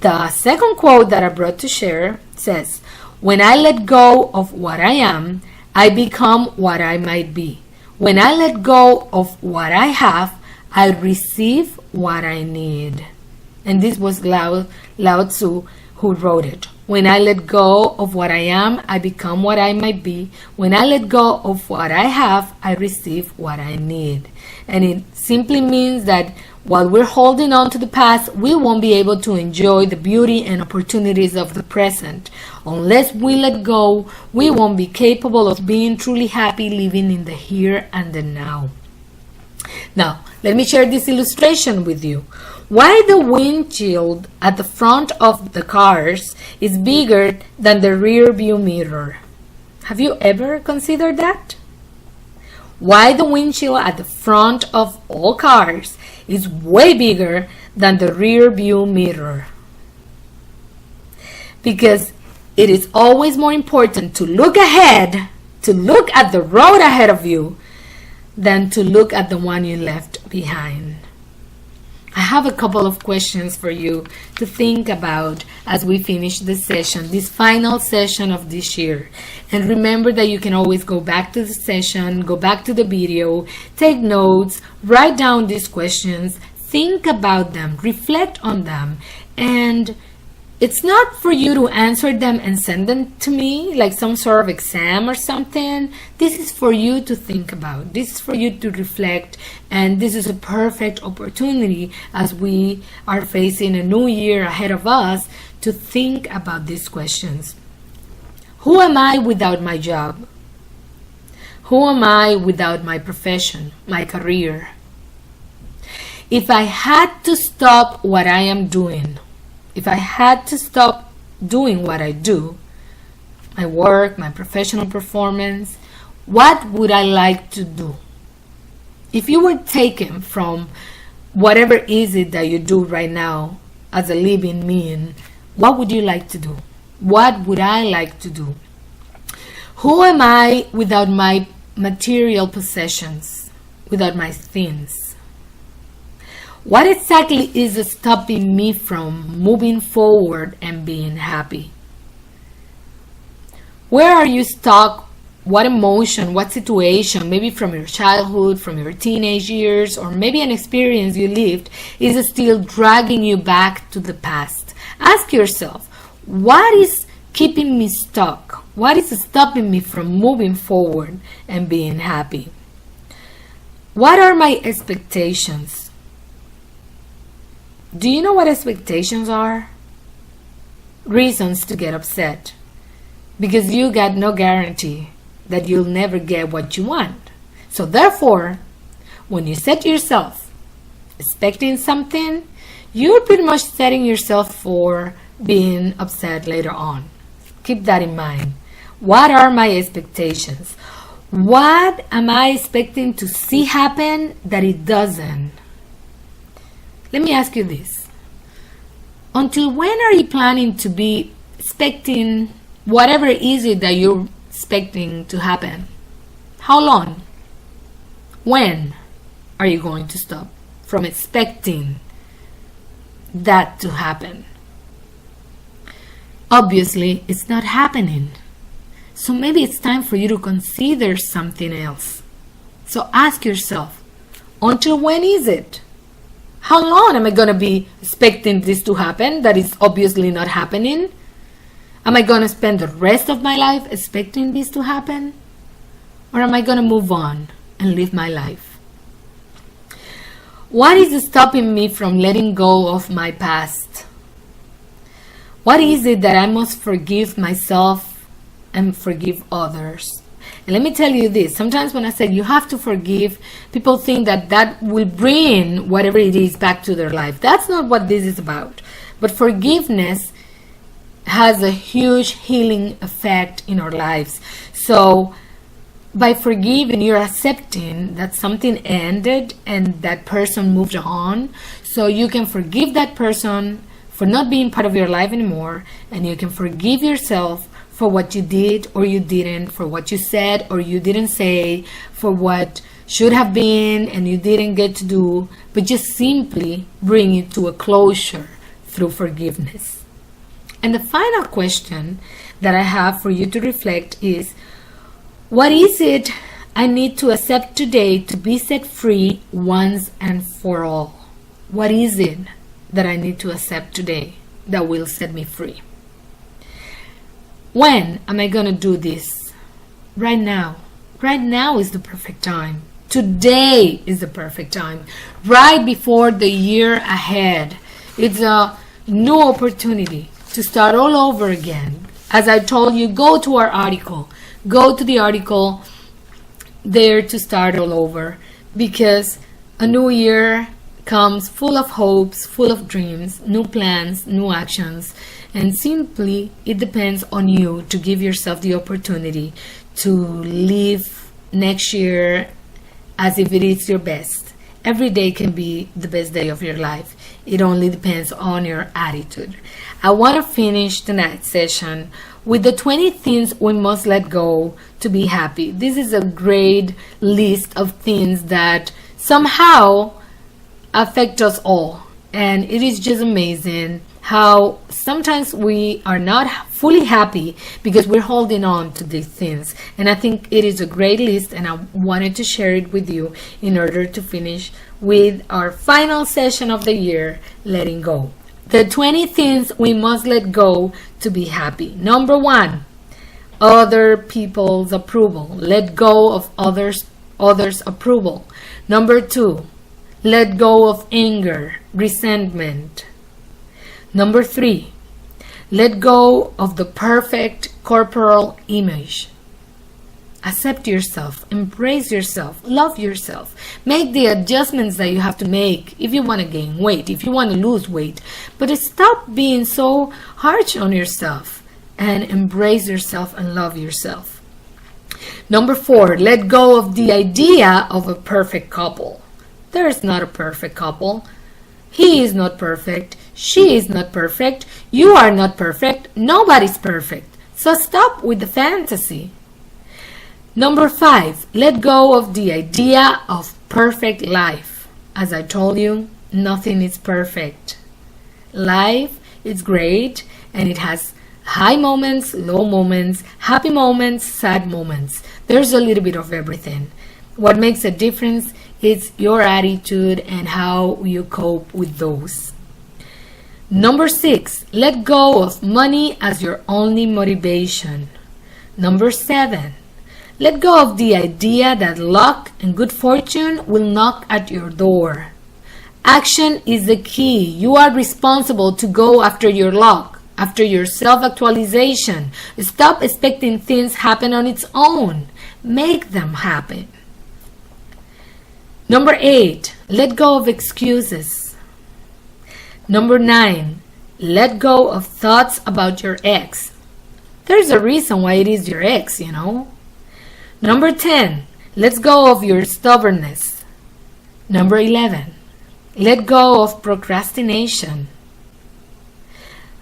A: The second quote that I brought to share says, when I let go of what I am, I become what I might be. When I let go of what I have, I receive what I need. And this was Lao Tzu who wrote it. When I let go of what I am, I become what I might be. When I let go of what I have, I receive what I need. And it simply means that while we're holding on to the past, we won't be able to enjoy the beauty and opportunities of the present. Unless we let go, we won't be capable of being truly happy living in the here and the now. Now, let me share this illustration with you. Why the windshield at the front of the cars is bigger than the rear view mirror? Have you ever considered that? Why the windshield at the front of all cars is way bigger than the rear view mirror? Because it is always more important to look ahead, to look at the road ahead of you, than to look at the one you left behind. I have a couple of questions for you to think about as we finish this session, this final session of this year. And remember that you can always go back to the session, go back to the video, take notes, write down these questions, think about them, reflect on them, and it's not for you to answer them and send them to me like some sort of exam or something. This is for you to think about. This is for you to reflect, and this is a perfect opportunity as we are facing a new year ahead of us to think about these questions. Who am I without my job? Who am I without my profession, my career? If I had to stop what I am doing, if I had to stop doing what I do, my work, my professional performance, what would I like to do? If you were taken from whatever is it that you do right now as a living being, what would you like to do? What would I like to do? Who am I without my material possessions, without my things? What exactly is stopping me from moving forward and being happy? Where are you stuck? What emotion, what situation, maybe from your childhood, from your teenage years, or maybe an experience you lived, is still dragging you back to the past? Ask yourself, what is keeping me stuck? What is stopping me from moving forward and being happy? What are my expectations? Do you know what expectations are? Reasons to get upset. Because you got no guarantee that you'll never get what you want. So therefore, when you set yourself expecting something, you're pretty much setting yourself for being upset later on. Keep that in mind. What are my expectations? What am I expecting to see happen that it doesn't? Let me ask you this. Until when are you planning to be expecting whatever is it that you're expecting to happen? How long? When are you going to stop from expecting that to happen? Obviously, it's not happening. So maybe it's time for you to consider something else. So ask yourself, until when is it? How long am I going to be expecting this to happen that is obviously not happening? Am I going to spend the rest of my life expecting this to happen? Or am I going to move on and live my life? What is stopping me from letting go of my past? What is it that I must forgive myself and forgive others? And let me tell you this, sometimes when I say you have to forgive, people think that that will bring whatever it is back to their life. That's not what this is about. But forgiveness has a huge healing effect in our lives. So by forgiving, you're accepting that something ended and that person moved on. So you can forgive that person for not being part of your life anymore, and you can forgive yourself for what you did or you didn't, for what you said or you didn't say, for what should have been and you didn't get to do, but just simply bring it to a closure through forgiveness. And the final question that I have for you to reflect is, what is it I need to accept today to be set free once and for all? What is it that I need to accept today that will set me free? When am I going to do this? Right now. Right now is the perfect time. Today is the perfect time. Right before the year ahead. It's a new opportunity to start all over again. As I told you, go to our article. Go to the article there to start all over, because a new year comes full of hopes, full of dreams, new plans, new actions. And simply, it depends on you to give yourself the opportunity to live next year as if it is your best. Every day can be the best day of your life. It only depends on your attitude. I want to finish tonight's session with the 20 things we must let go to be happy. This is a great list of things that somehow affect us all. And it is just amazing how sometimes we are not fully happy because we're holding on to these things. And I think it is a great list, and I wanted to share it with you in order to finish with our final session of the year, letting go. The 20 things we must let go to be happy. Number 1, other people's approval. Let go of others' approval. Number 2, let go of anger, resentment. Number 3, let go of the perfect corporal image. Accept yourself, embrace yourself, love yourself. Make the adjustments that you have to make if you want to gain weight, if you want to lose weight. But stop being so harsh on yourself and embrace yourself and love yourself. Number 4, let go of the idea of a perfect couple. There is not a perfect couple. He is not perfect. She is not perfect. You are not perfect. Nobody's perfect. So stop with the fantasy. Number 5, let go of the idea of perfect life. As I told you, nothing is perfect. Life is great, and it has high moments, low moments, happy moments, sad moments. There's a little bit of everything. What makes a difference is your attitude and how you cope with those. Number 6, let go of money as your only motivation. Number 7, let go of the idea that luck and good fortune will knock at your door. Action is the key. You are responsible to go after your luck, after your self-actualization. Stop expecting things happen on its own. Make them happen. Number 8, let go of excuses. Number 9, let go of thoughts about your ex. There's a reason why it is your ex, you know. Number 10, let go of your stubbornness. Number 11, let go of procrastination.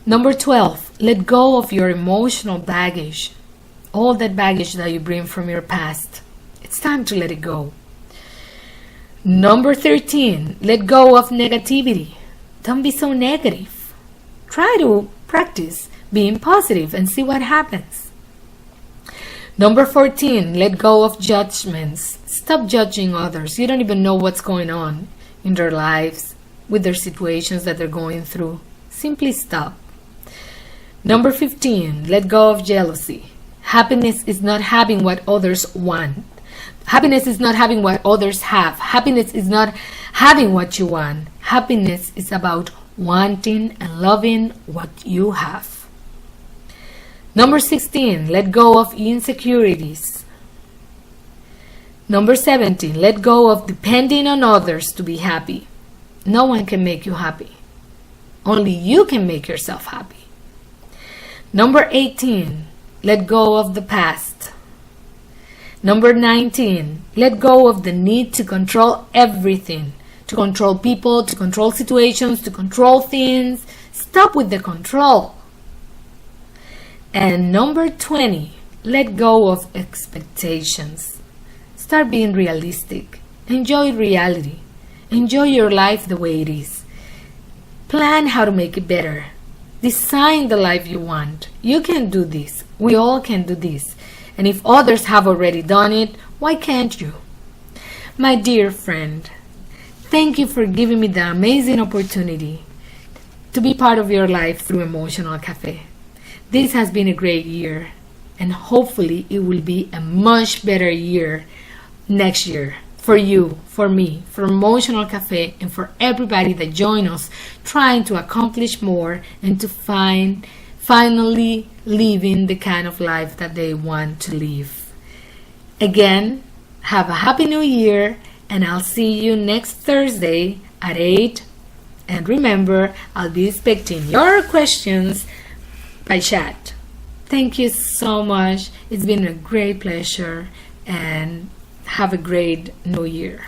A: Number 12, let go of your emotional baggage. All that baggage that you bring from your past. It's time to let it go. Number 13, let go of negativity. Don't be so negative. Try to practice being positive and see what happens. Number 14, let go of judgments. Stop judging others. You don't even know what's going on in their lives, with their situations that they're going through. Simply stop. Number 15, let go of jealousy. Happiness is not having what others want. Happiness is not having what others have. Happiness is not having what you want. Happiness is about wanting and loving what you have. Number 16, let go of insecurities. Number 17, let go of depending on others to be happy. No one can make you happy. Only you can make yourself happy. Number 18, let go of the past. Number 19, let go of the need to control everything, to control people, to control situations, to control things. Stop with the control. And number 20, let go of expectations. Start being realistic. Enjoy reality. Enjoy your life the way it is. Plan how to make it better. Design the life you want. You can do this. We all can do this. And if others have already done it, why can't you? My dear friend, thank you for giving me the amazing opportunity to be part of your life through Emotional Cafe. This has been a great year, and hopefully it will be a much better year next year for you, for me, for Emotional Cafe, and for everybody that join us trying to accomplish more and to finally living the kind of life that they want to live. Again, have a happy new year, and I'll see you next Thursday at 8. And remember, I'll be expecting your questions by chat. Thank you so much. It's been a great pleasure, and have a great new year.